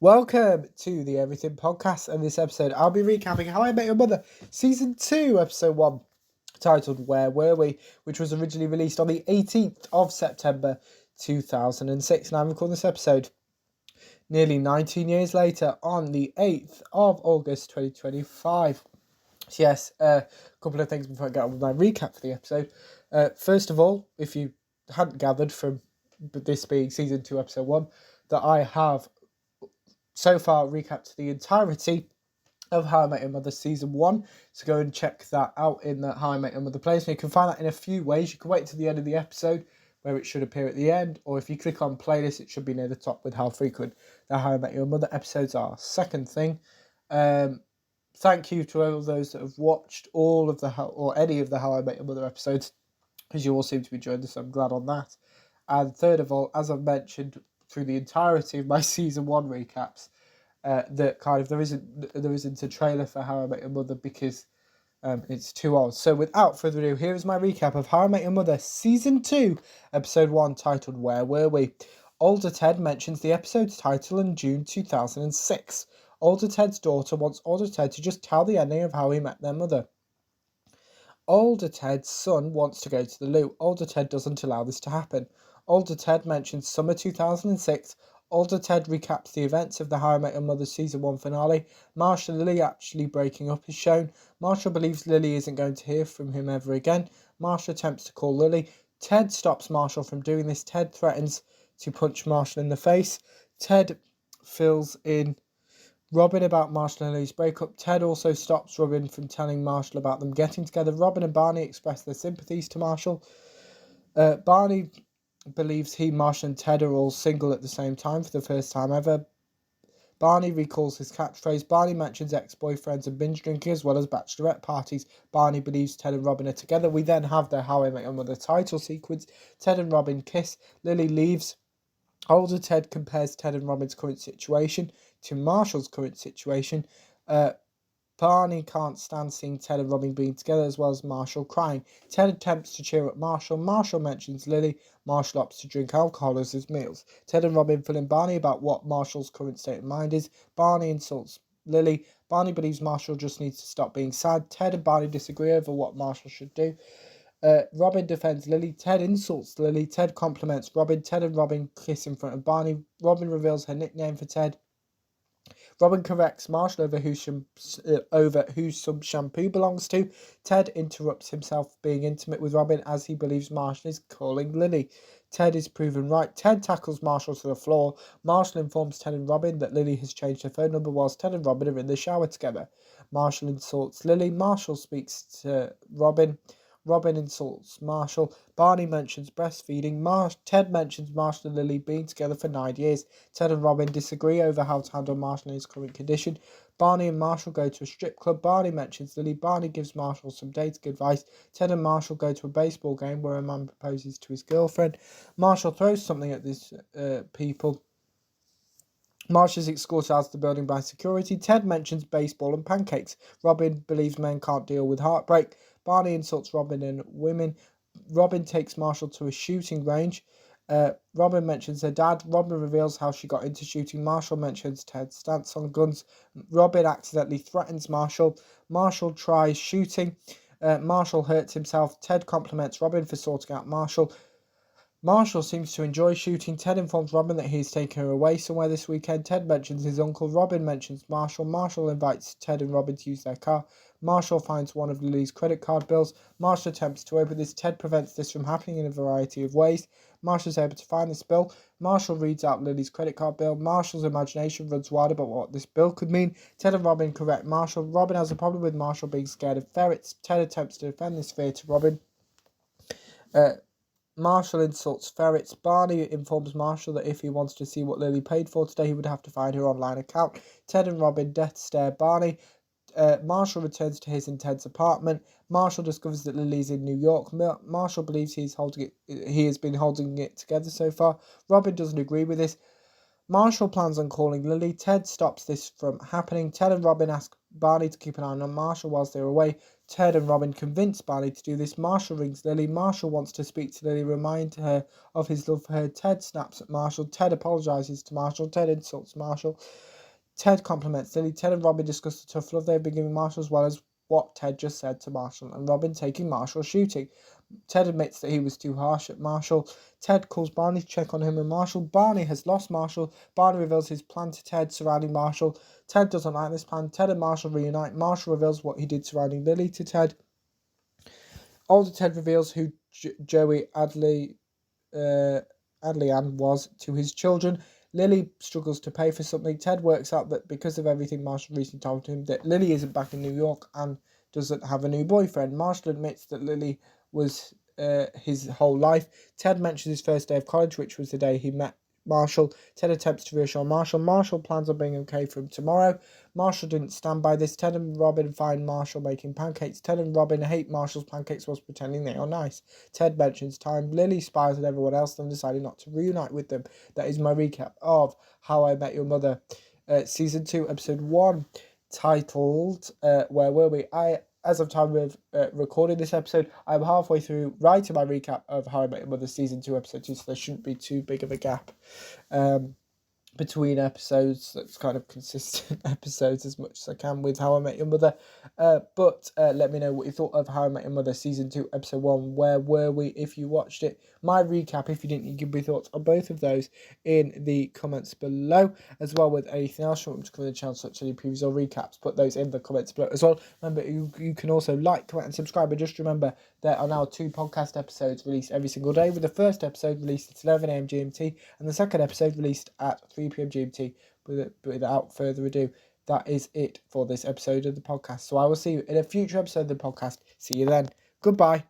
Welcome to the Everything Podcast, and this episode I'll be recapping How I Met Your Mother Season 2, Episode 1, titled Where Were We?, which was originally released on the 18th of September 2006, and I'm recording this episode nearly 19 years later on the 8th of August 2025. So yes, a couple of things before I get on with my recap for the episode. First of all, if you hadn't gathered from this being Season 2, Episode 1, that I have so far recapped the entirety of How I Met Your Mother Season 1. So go and check that out in the How I Met Your Mother playlist. And you can find that in a few ways. You can wait till the end of the episode, where it should appear at the end. Or if you click on playlist, it should be near the top with how frequent the How I Met Your Mother episodes are. Second thing, thank you to all those that have watched all of any of the How I Met Your Mother episodes, because you all seem to be enjoying this. I'm glad on that. And third of all, as I've mentioned through the entirety of my Season 1 recaps, that kind of there isn't a trailer for How I Met Your Mother because it's too old. So without further ado, here is my recap of How I Met Your Mother Season 2, Episode 1, titled Where Were We? Older Ted mentions the episode's title in June 2006. Older Ted's daughter wants Older Ted to just tell the ending of how he met their mother. Older Ted's son wants to go to the loo. Older Ted doesn't allow this to happen. Older Ted mentions summer 2006. Older Ted recaps the events of the How I Met Your Mother Season 1 finale. Marshall and Lily actually breaking up is shown. Marshall believes Lily isn't going to hear from him ever again. Marshall attempts to call Lily. Ted stops Marshall from doing this. Ted threatens to punch Marshall in the face. Ted fills in Robin about Marshall and Lily's breakup. Ted also stops Robin from telling Marshall about them getting together. Robin and Barney express their sympathies to Marshall. Barney believes Marshall and Ted are all single at the same time for the first time ever. Barney recalls his catchphrase. Barney mentions ex-boyfriends and binge drinking as well as bachelorette parties. Barney believes Ted and Robin are together. We then have the How I Met Your Mother title sequence. Ted and Robin kiss. Lily leaves. Older Ted compares Ted and Robin's current situation to Marshall's current situation. Barney can't stand seeing Ted and Robin being together as well as Marshall crying. Ted attempts to cheer up Marshall. Marshall mentions Lily. Marshall opts to drink alcohol as his meals. Ted and Robin fill in Barney about what Marshall's current state of mind is. Barney insults Lily. Barney believes Marshall just needs to stop being sad. Ted and Barney disagree over what Marshall should do. Robin defends Lily. Ted insults Lily. Ted compliments Robin. Ted and Robin kiss in front of Barney. Robin reveals her nickname for Ted. Robin corrects Marshall over who some shampoo belongs to. Ted interrupts himself being intimate with Robin as he believes Marshall is calling Lily. Ted is proven right. Ted tackles Marshall to the floor. Marshall informs Ted and Robin that Lily has changed her phone number whilst Ted and Robin are in the shower together. Marshall insults Lily. Marshall speaks to Robin. Robin insults Marshall. Barney mentions breastfeeding. Ted mentions Marshall and Lily being together for 9 years. Ted and Robin disagree over how to handle Marshall in his current condition. Barney and Marshall go to a strip club. Barney mentions Lily. Barney gives Marshall some dating advice. Ted and Marshall go to a baseball game where a man proposes to his girlfriend. Marshall throws something at these people. Marshall is escorted out of the building by security. Ted mentions baseball and pancakes. Robin believes men can't deal with heartbreak. Barney insults Robin and women. Robin takes Marshall to a shooting range. Robin mentions her dad. Robin reveals how she got into shooting. Marshall mentions Ted's stance on guns. Robin accidentally threatens Marshall. Marshall tries shooting. Marshall hurts himself. Ted compliments Robin for sorting out Marshall. Marshall seems to enjoy shooting. Ted informs Robin that he is taking her away somewhere this weekend. Ted mentions his uncle. Robin mentions Marshall. Marshall invites Ted and Robin to use their car. Marshall finds one of Lily's credit card bills. Marshall attempts to open this. Ted prevents this from happening in a variety of ways. Marshall is able to find this bill. Marshall reads out Lily's credit card bill. Marshall's imagination runs wild about what this bill could mean. Ted and Robin correct Marshall. Robin has a problem with Marshall being scared of ferrets. Ted attempts to defend this fear to Robin. Marshall insults ferrets. Barney informs Marshall that if he wants to see what Lily paid for today, he would have to find her online account. Ted and Robin death stare Barney. Marshall returns to his and Ted's apartment. Marshall discovers that Lily's in New York. Marshall believes he has been holding it together so far. Robin doesn't agree with this. Marshall plans on calling Lily. Ted stops this from happening. Ted and Robin ask Barney to keep an eye on Marshall whilst they're away. Ted and Robin convince Barney to do this. Marshall rings Lily. Marshall wants to speak to Lily, remind her of his love for her. Ted snaps at Marshall. Ted apologises to Marshall. Ted insults Marshall. Ted compliments Lily. Ted and Robin discuss the tough love they've been giving Marshall, as well as what Ted just said to Marshall, and Robin taking Marshall shooting. Ted admits that he was too harsh at Marshall. Ted calls Barney to check on him and Marshall. Barney has lost Marshall. Barney reveals his plan to Ted surrounding Marshall. Ted doesn't like this plan. Ted and Marshall reunite. Marshall reveals what he did surrounding Lily to Ted. Older Ted reveals who Joey Adley Adlian was to his children. Lily struggles to pay for something. Ted works out that because of everything Marshall recently told him, that Lily isn't back in New York and doesn't have a new boyfriend. Marshall admits that Lily was his whole life. Ted mentions his first day of college, which was the day he met Marshall. Ted attempts to reassure Marshall. Marshall plans on being okay from tomorrow. Marshall didn't stand by this. Ted and Robin find Marshall making pancakes. Ted and Robin hate Marshall's pancakes whilst pretending they are nice. Ted mentions time. Lily spies on everyone else, then deciding not to reunite with them. That is my recap of How I Met Your Mother, Season 2, Episode 1, titled, Where Were We? As of time of recording this episode, I'm halfway through writing my recap of How I Met Your Mother Season 2, Episode 2, so there shouldn't be too big of a gap between episodes. That's kind of consistent episodes as much as I can with How I Met Your Mother. But let me know what you thought of How I Met Your Mother Season 2, Episode 1, Where Were We, if you watched it. My recap, if you didn't, you can give me thoughts on both of those in the comments below, as well with anything else you want me to cover in the channel, such as any previews or recaps. Put those in the comments below as well. Remember, you can also like, comment and subscribe, and just remember there are now 2 podcast episodes released every single day, with the first episode released at 11 AM GMT and the second episode released at 3 PM GMT. Without further ado, that is it for this episode of the podcast. So I will see you in a future episode of the podcast. See you then. Goodbye.